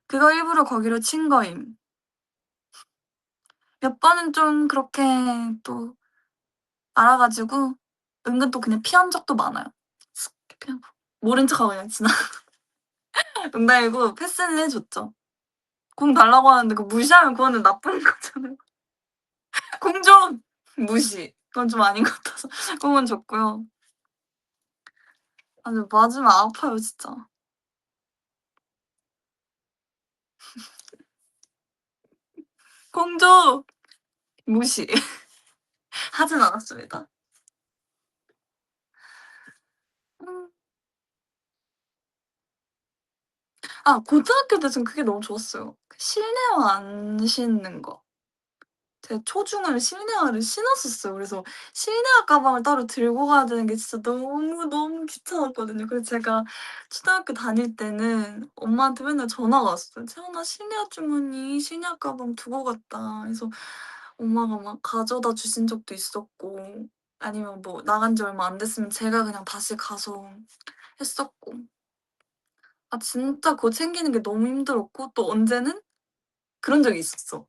그거 일부러 거기로 친 거임. 몇 번은 좀 그렇게 또 알아 가지고 은근 또 그냥 피한 적도 많아요. 슥 피하고 모른 척하고 그냥 농담이고 패스는 해 줬죠. 공 달라고 하는데 그거 무시하면 그거는 나쁜 거잖아요. "공 줘!" 무시. 그건 좀 아닌 것 같아서 공은 줬고요. 아주 맞으면 아파요 진짜. "공 줘!" 무시. 하진 않았습니다. 음. 고등학교 때 전 그게 너무 좋았어요. 그 실내화 안 신는 거. 제가 초중을 실내화를 신었었어요. 그래서 실내화 가방을 따로 들고 가야 되는 게 진짜 너무 귀찮았거든요. 그래서 제가 초등학교 다닐 때는 엄마한테 맨날 전화가 왔어요. "채원아 실내화 주머니 실내화 가방 두고 갔다." 그래서 엄마가 막 가져다 주신 적도 있었고 아니면 뭐 나간 지 얼마 안 됐으면 제가 그냥 다시 가서 했었고. 진짜 그거 챙기는 게 너무 힘들었고 또 언제는 그런 적이 있었어.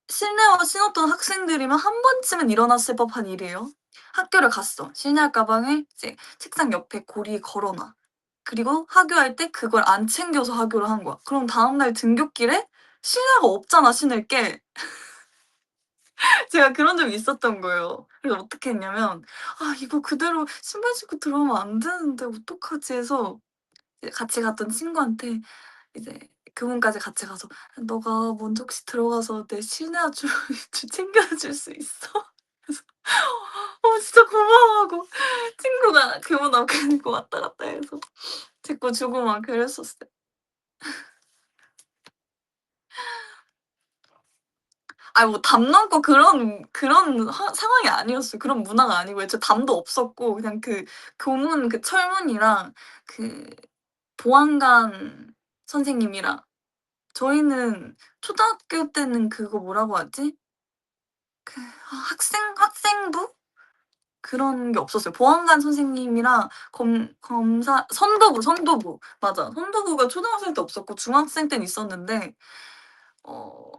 실내화 신었던 학생들이면 한 번쯤은 일어났을 법한 일이에요. 학교를 갔어. 실내화 가방을 이제 책상 옆에 고리에 걸어 놔. 그리고 하교할 때 그걸 안 챙겨서 하교를 한 거야. 그럼 다음날 등굣길에 실내화가 없잖아, 신을 게. 제가 그런 적이 있었던 거예요. 그래서 어떻게 했냐면 '아 이거 그대로 신발 신고 들어가면 안 되는데 어떡하지?' 해서 이제 같이 갔던 친구한테 이제 그분까지 같이 가서 "너가 먼저 혹시 들어가서 내 실내화 좀 챙겨 줄 수 있어?" 그래서 진짜 고마워하고 친구가 그분 앞에 데리고 왔다 갔다 해서 제 거 주고 막 그랬었어요. 뭐 담 넘고 그런 상황이 아니었어요. 그런 문화가 아니고 애초에 담도 없었고 그냥 그 교문 그 철문이랑 그 보안관 선생님이랑 저희는 초등학교 때는 그거 뭐라고 하지? 학생부? 그런 게 없었어요. 보안관 선생님이랑 검사 선도부. 맞아. 선도부가 초등학생 때 없었고 중학생 때는 있었는데 어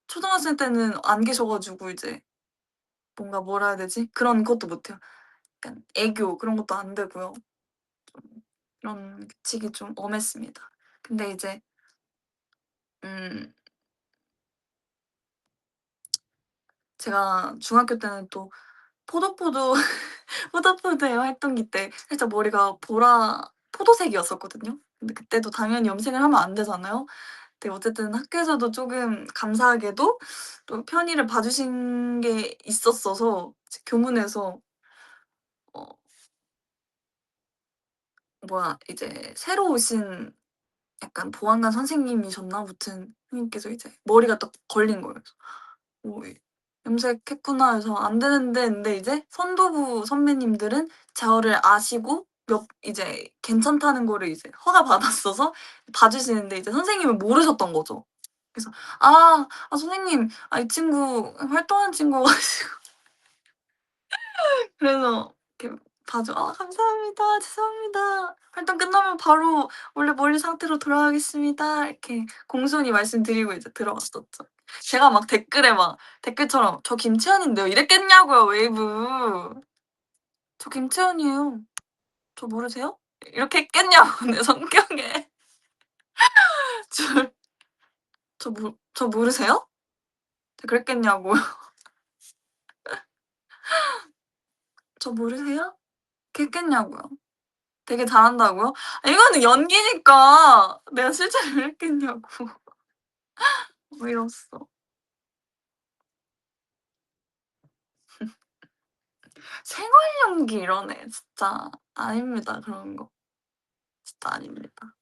초등학생 때는 안 계셔 가지고 이제 뭔가 뭐라 해야 되지? 그런 것도 못 해요. 약간 애교 그런 것도 안 되고요. 좀 그런 규칙이 좀 엄했습니다. 근데 이제 음 제가 중학교 때는 또 포도포도 포도포도의 활동기 때 살짝 머리가 보라 포도색이었었거든요. 근데 그때도 당연히 염색을 하면 안 되잖아요. 네 어쨌든 학교에서도 쪼금 감사하게도 또 편의를 봐 주신 게 있었어서 이제 교문에서 어 뭐야 이제 새로 오신 약간 보안관 선생님이셨나 아무튼 선생님께서 이제 머리가 딱 걸린 거예요. 그래서 이 염색했구나 해서 안 되는데 근데 이제 선도부 선배님들은 저를 아시고 이제 괜찮다는 거를 이제 허가 받았어서 봐 주시는데 이제 선생님은 모르셨던 거죠. 그래서 선생님 이 친구 활동하는 친구여 가지고 그래서 이렇게 봐줘 감사합니다. 죄송합니다. 활동 끝나면 바로 원래 머리 상태로 돌아가겠습니다." 이렇게 공손히 말씀드리고 이제 들어갔었죠. 제가 막 댓글에 막 댓글처럼 "저 김채연인데요." 이랬겠냐고요, 웨이브. "저 김채연이에요. 저 모르세요?" 이렇게 했겠냐고 내 성격에. 저 저 모르세요? 그랬겠냐고요. "저 모르세요?" 이렇게 했겠냐고요. 되게 잘한다고요? 이거는 연기니까 내가 실제로 이랬겠냐고. 어이없어. 생활 연기 이런 애 진짜 아닙니다, 그런 거. 진짜 아닙니다.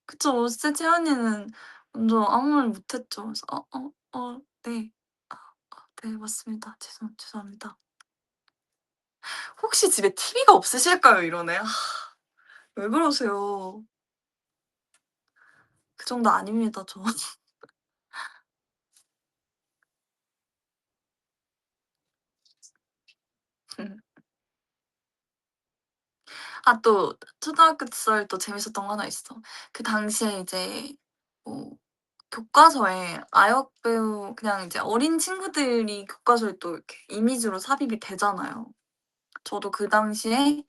그쵸. 진짜 채연이는 먼저 아무 말 못했죠. 그래서 네. 아 네 맞습니다. 죄송합니다." "혹시 집에 TV가 없으실까요?" 이러네. 왜 그러세요. 그 정도 아닙니다, 저. 또 초등학교 시절 또 재밌었던 거 하나 있어. 그 당시에 이제 뭐 교과서에 아역 배우 그냥 이제 어린 친구들이 교과서에 또 이렇게 이미지로 삽입이 되잖아요. 저도 그 당시에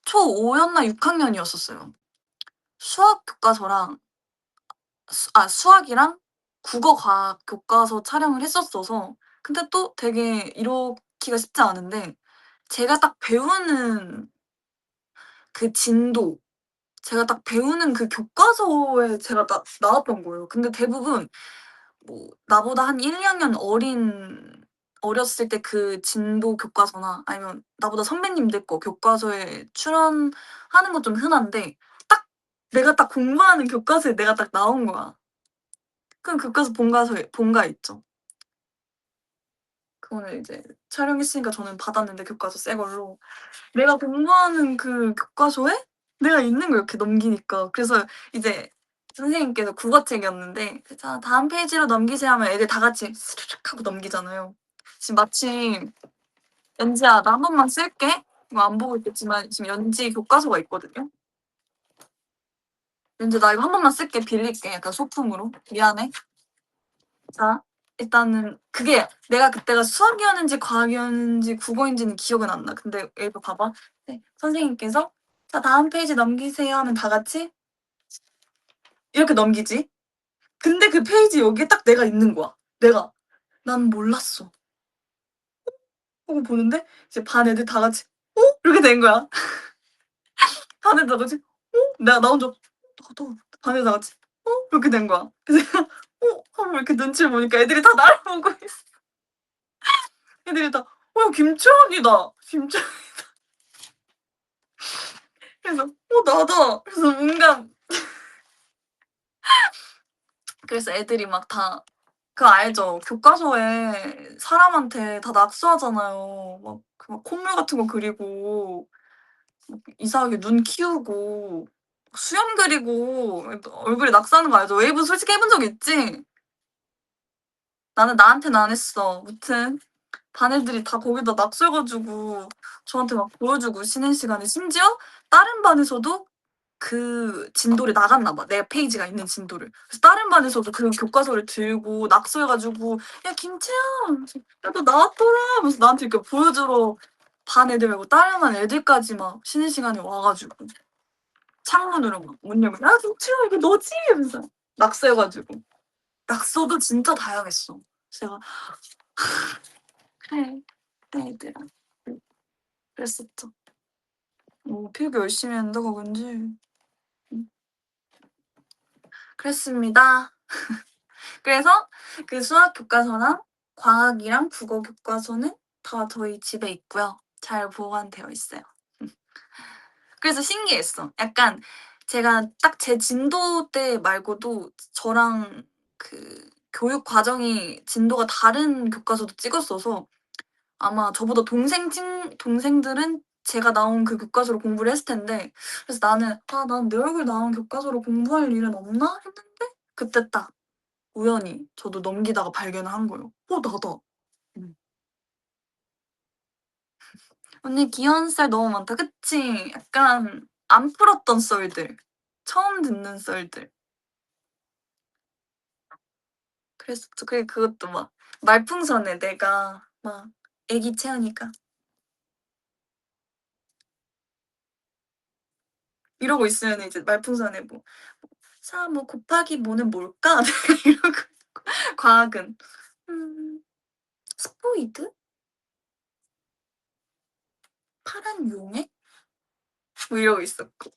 초5 였나 6 학년이었었어요. 수학 교과서랑 수학이랑 국어, 과학 교과서 촬영을 했었어서 근데 또 되게 이루기가 쉽지 않은데 제가 딱 배우는 그 진도 제가 딱 배우는 그 교과서에 제가 딱 나왔던 거예요. 근데 대부분 뭐 나보다 한 1-2 학년 어렸을 때 그 진도 교과서나 아니면 나보다 선배님들 거 교과서에 출연하는 건 좀 흔한데 딱 내가 딱 공부하는 교과서에 내가 딱 나온 거야. 그럼 교과서 본가 있죠. 그거는 이제 촬영했으니까 저는 받았는데 교과서 새 걸로. 내가 공부하는 그 교과서에 내가 있는 거야 이렇게 넘기니까. 그래서 이제 선생님께서 국어책이었는데 "자 다음 페이지로 넘기세요." 하면 애들 다 같이 스르륵 하고 넘기잖아요. 지금 마침 "연지야 나 한 번만 쓸게." 이거 안 보고 있겠지만 지금 연지 교과서가 있거든요. "연지 나 이거 한 번만 쓸게. 빌릴게. 약간 소품으로. 미안해." 자 일단은 그게 내가 그때가 수학이었는지 과학이었는지 국어인지는 기억은 안 나. 근데 이거 봐봐. 네 선생님께서 "자 다음 페이지 넘기세요." 하면 다 같이 이렇게 넘기지. 근데 그 페이지 여기에 딱 내가 있는 거야. 내가. 난 몰랐어. 하고 보는데 이제 반 애들 다 같이 이렇게 된 거야. 반 애들 다 같이 나 혼자 나도. 반 애들 다 같이 이렇게 된 거야. 그래서 내가 하고 이렇게 눈치를 보니까 애들이 다 나를 보고 있어. 애들이 다 김채원이다. 김채원." 그래서 나다." 그래서 뭔가 그래서 애들이 막 다 그거 알죠? 교과서에 사람한테 다 낙서하잖아요. 막 콧물 같은 거 그리고 막 이상하게 눈 키우고 수염 그리고 얼굴에 낙서하는 거 알죠? 웨이브 솔직히 해본 적 있지? 나는 나한테는 안 했어. 무튼 반 애들이 다 거기다 낙서해 가지고 저한테 막 보여주고 쉬는 시간에 심지어 다른 반에서도 그 진도를 나갔나 봐, 내 페이지가 있는 진도를. 그래서 다른 반에서도 그 교과서를 들고 낙서해 가지고 "야 김채연 야 너 나왔더라." 하면서 나한테 이렇게 보여주러 반 애들 말고 다른 반 애들까지 막 쉬는 시간에 와 가지고 창문으로 막 문 열고 "야 김채연 이거 너지?" 이러면서 낙서해 가지고. 낙서도 진짜 다양했어. 제가 "그래. 그래 얘들아." 그랬었죠. 필기 열심히 했는데 그건지. 그랬습니다. 그래서 그 수학 교과서랑 과학이랑 국어 교과서는 다 저희 집에 있고요. 잘 보관되어 있어요. 그래서 신기했어. 약간 제가 딱 제 진도 때 말고도 저랑 그 교육 과정이 진도가 다른 교과서도 찍었어서 아마 저보다 동생들은 제가 나온 그 교과서로 공부를 했을 텐데 그래서 나는 '아 난 내 얼굴 나온 교과서로 공부할 일은 없나?' 했는데 그때 딱 우연히 저도 넘기다가 발견을 한 거예요. '어 나다.' 음. 언니 귀여운 썰 너무 많다. 그치? 약간 안 풀었던 썰들. 처음 듣는 썰들. 그랬었죠. 그리고 그것도 막 말풍선에 내가 막 애기 채우니까 이러고 있으면 이제 말풍선에 뭐 "4 뭐 곱하기 뭐는 뭘까?" 이러고 과학은 음 스포이드? 파란 용액? 뭐 이러고 있었고.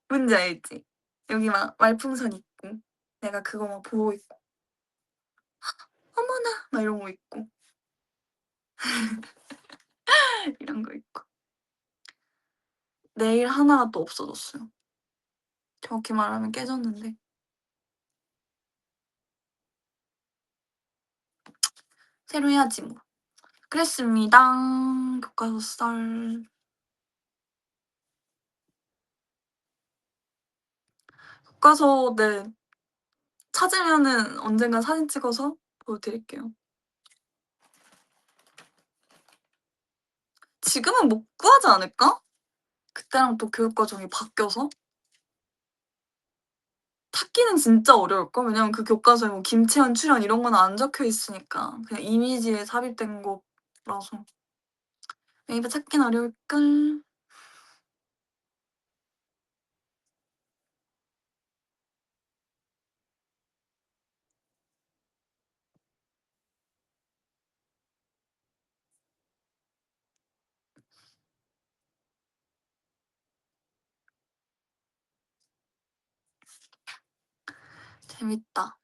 뭔지 알지? 여기 막 말풍선 있고 내가 그거 막 보고 있고 '어머나.' 막 이런 거 있고 이런 거 있고. 네일 하나가 또 없어졌어요. 정확히 말하면 깨졌는데 새로 해야지 뭐. 그랬습니다. 교과서 썰. 교과서 네. 찾으면은 언젠간 사진 찍어서 보여드릴게요. 지금은 못 구하지 않을까? 그때랑 또 교육 과정이 바뀌어서? 찾기는 진짜 어려울걸? 왜냐면 그 교과서에 뭐 김채연 출연 이런 건 안 적혀 있으니까. 그냥 이미지에 삽입된 거라서. 네이버 찾긴 어려울걸. 재밌다.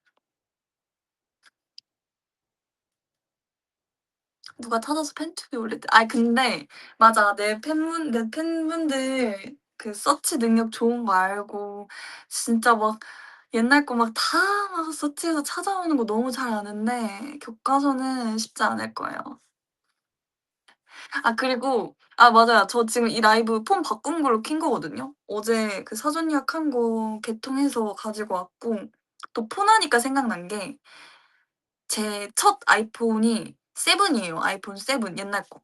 누가 찾아서 팬투비 올릴 때 근데 맞아. 내 팬분들 그 서치 능력 좋은 거 알고 진짜 막 옛날 거 막 다 막 서치해서 찾아오는 거 너무 잘 아는데 교과서는 쉽지 않을 거예요. 그리고 맞아요. 저 지금 이 라이브 폰 바꾼 걸로 킨 거거든요. 어제 그 사전 예약한 거 개통해서 가지고 왔고 또 폰 하니까 생각난 게 제 첫 아이폰이 7 이에요. 아이폰 7 옛날 거.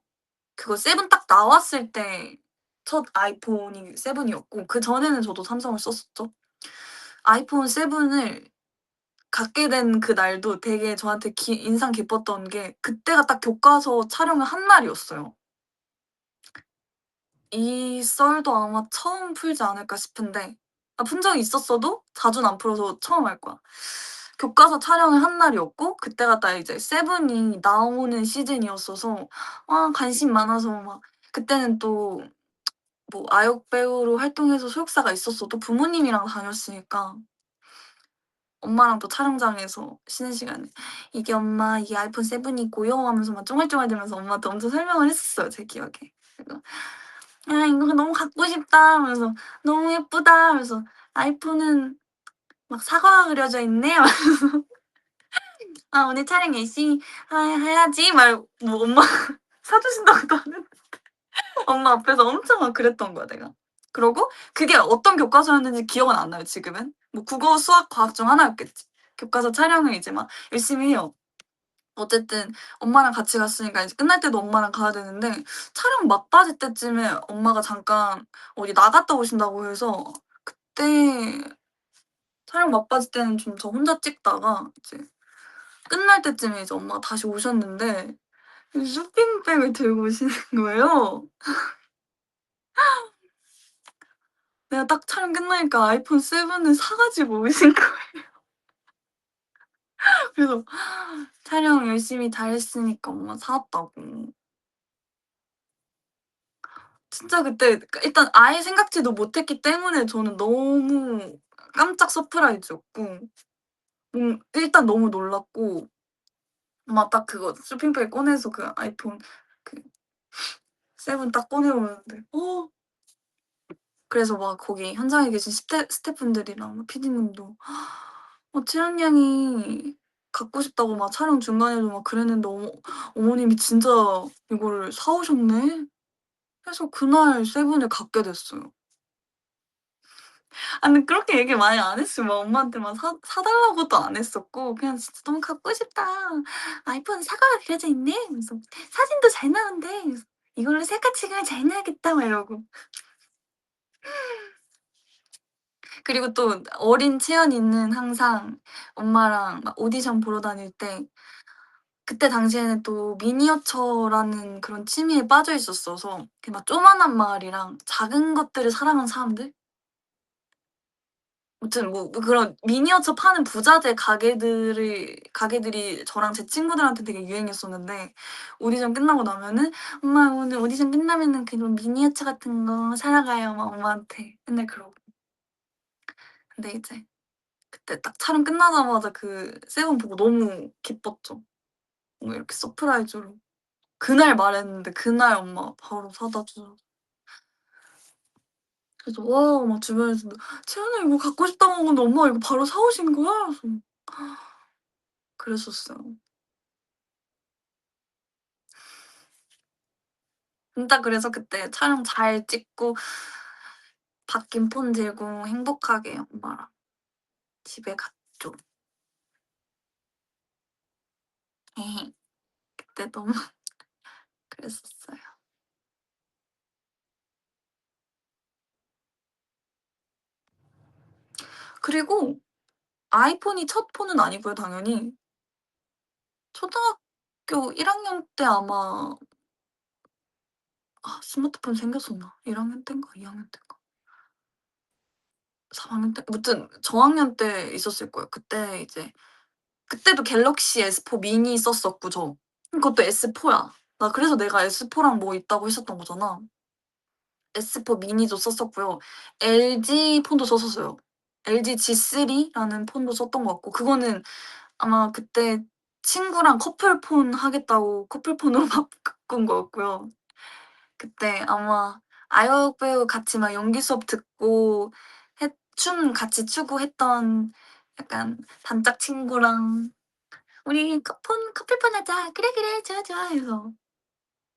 그거 7 딱 나왔을 때 첫 아이폰이 7 이었고 그전에는 저도 삼성을 썼었죠. 아이폰 7을 갖게 된 그날도 되게 저한테 인상 깊었던 게 그때가 딱 교과서 촬영을 한 날이었어요. 이 썰도 아마 처음 풀지 않을까 싶은데 푼 적이 있었어도 자주는 안 풀어서 처음 할 거야. 교과서 촬영을 한 날이었고 그때가 딱 이제 세븐이 나오는 시즌이었어서 관심 많아서 막 그때는 또 뭐 아역 배우로 활동해서 소속사가 있었어도 부모님이랑 다녔으니까 엄마랑 또 촬영장에서 쉬는 시간에 "이게 엄마 이게 아이폰 7이고요." 하면서 막 쫑알쫑알대면서 엄마한테 엄청 설명을 했었어요 제 기억에. 그래서 이거 너무 갖고 싶다." 하면서 "너무 예쁘다." 하면서 "아이폰은 막 사과가 그려져 있네." 오늘 촬영 열심히 해야지." 막 뭐 엄마가 사 주신다고도 안 했는데 엄마 앞에서 엄청 막 그랬던 거야 내가. 그러고 그게 어떤 교과서였는지 기억은 안 나요 지금은. 뭐 국어, 수학, 과학 중 하나였겠지. 교과서 촬영을 이제 막 열심히 해요. 어쨌든 엄마랑 같이 갔으니까 이제 끝날 때도 엄마랑 가야 되는데 촬영 막바지 때쯤에 엄마가 잠깐 어디 나갔다 오신다고 해서 그때 촬영 막바지 때는 좀 저 혼자 찍다가 이제 끝날 때쯤에 이제 엄마가 다시 오셨는데 쇼핑백을 들고 오시는 거예요. 내가 딱 촬영 끝나니까 아이폰 7을 사 가지고 오신 거예요. 그래서 촬영 열심히 잘했으니까 엄마 사 왔다고. 진짜 그때 일단 아예 생각지도 못했기 때문에 저는 너무 깜짝 서프라이즈였고 일단 너무 놀랐고 막 딱 그거 쇼핑백 꺼내서 그 아이폰 그 7 딱 꺼내 보는데 그래서 막 거기 현장에 계신 스태프분들이랑 막 PD님도 채연 양이 갖고 싶다고 막 촬영 중간에도 막 그랬는데 어머님이 진짜 이거를 사 오셨네. 해서 그날 세븐을 갖게 됐어요. 아니 그렇게 얘기 많이 안 했어요. 막 엄마한테 막 사 달라고도 안 했었고 그냥 "진짜 너무 갖고 싶다. 아이폰에 사과가 그려져 있네." 그래서 "사진도 잘 나온대." 그래서 "이걸로 셀카 찍으면 잘 나오겠다." 막 이러고. 그리고 또 어린 채연이는 항상 엄마랑 막 오디션 보러 다닐 때 그때 당시에는 또 미니어처라는 그런 취미에 빠져 있었어서 그 막 조그만한 마을이랑 작은 것들을 사랑하는 사람들? 아무튼 뭐 그런 미니어처 파는 부자재 가게들이 저랑 제 친구들한테 되게 유행했었는데 오디션 끝나고 나면은 "엄마 오늘 오디션 끝나면은 그런 미니어처 같은 거 사러 가요." 막 엄마한테 맨날 그러고. 근데 이제 그때 딱 촬영 끝나자마자 그 세븐 보고 너무 기뻤죠. 뭔가 이렇게 서프라이즈로. 그날 말했는데 그날 엄마가 바로 사다 주셔서 그래서 와 막 주변에서 "채연아 이거 갖고 싶다고 한 건데 엄마가 이거 바로 사 오신 거야?" 그래서 그랬었어요. 진짜 그래서 그때 촬영 잘 찍고 바뀐 폰 들고 행복하게 엄마랑 집에 갔죠. 그때 너무 그랬었어요. 그리고 아이폰이 첫 폰은 아니고요 당연히. 초등학교 1 학년 때 아마 스마트폰 생겼었나? 1 학년 땐가 2 학년 땐가 3 학년 때? 아무튼 저학년 때 있었을 거예요. 그때 이제 그때도 갤럭시 S4 미니 썼었고 저. 그것도 S4야. 나 그래서 내가 S4랑 뭐 있다고 했었던 거잖아. S4 미니도 썼었고요. LG 폰도 썼었어요. LG G3라는 폰도 썼던 것 같고 그거는 아마 그때 친구랑 커플폰 하겠다고 커플폰으로 바꾼 거였고요. 그때 아마 아역 배우 같이 막 연기 수업 듣고 춤 같이 추고 했던 약간 단짝 친구랑 "우리 커플폰 하자. 그래, 그래. 좋아, 좋아." 해서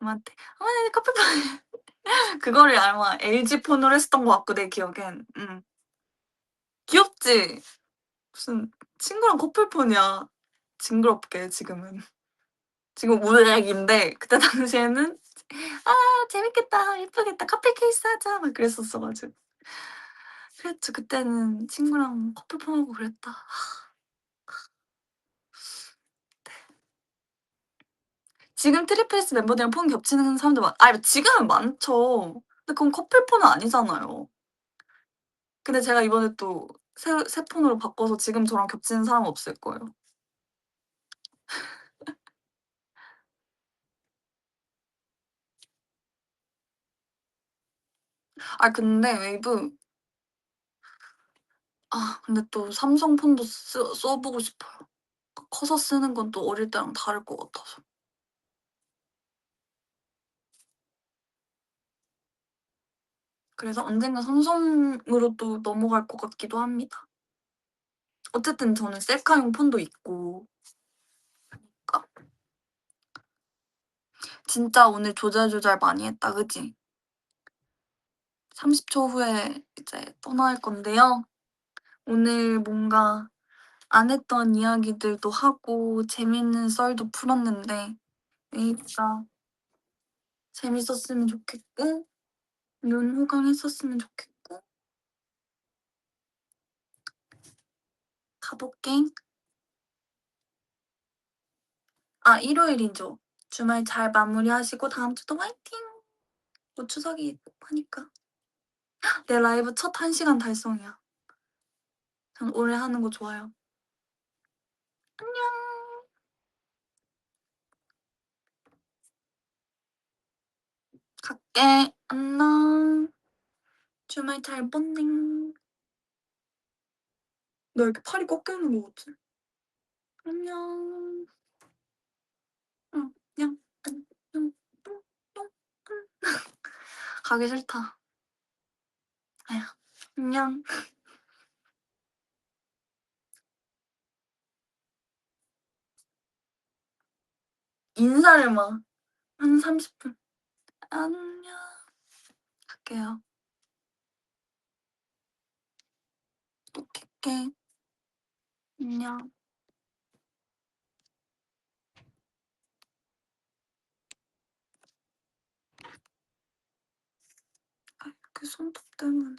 엄마한테 "엄마 나 커플폰" 그거를 아마 LG 폰으로 했었던 것 같고 내 기억엔. 귀엽지? 무슨 친구랑 커플폰이야. 징그럽게 지금은. 지금 우액인데 그때 당시에는 "아 재밌겠다. 예쁘겠다. 커플 케이스 하자." 막 그랬었어 가지고. 그랬죠. 그때는 친구랑 커플폰하고 그랬다. 지금 트리플스 멤버들이랑 폰 겹치는 사람들 지금은 많죠. 근데 그건 커플폰은 아니잖아요. 근데 제가 이번에 또 새 폰으로 바꿔서 지금 저랑 겹치는 사람은 없을 거예요. 근데 웨이브 근데 또 삼성 폰도 써 보고 싶어요. 커서 쓰는 건 또 어릴 때랑 다를 것 같아서. 그래서 언젠가 삼성으로 또 넘어갈 것 같기도 합니다. 어쨌든 저는 셀카용 폰도 있고 그러니까. 진짜 오늘 조잘조잘 많이 했다 그지? 30초 후에 이제 떠날 건데요. 오늘 뭔가 안 했던 이야기들도 하고 재밌는 썰도 풀었는데 웨이브가 재밌었으면 좋겠고 윤호강했었으면 좋겠고 가볼게. 일요일이죠. 주말 잘 마무리하시고 다음 주도 화이팅! 뭐 추석이 하니까. 내 라이브 첫 1 시간 달성이야. 전 오래 하는 거 좋아요. 안녕. 갈게. 안녕. 주말 잘 보내. 나 이렇게 팔이 꺾여 있는 것 같지? 안녕. 안녕. 안녕. 뿅뿅뿅. 가기 싫다. 아휴. 안녕. 인사를 막 한 30분. 안녕. 갈게요. 또 킬게. 안녕. 아, 그 손톱 때문에.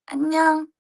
안녕.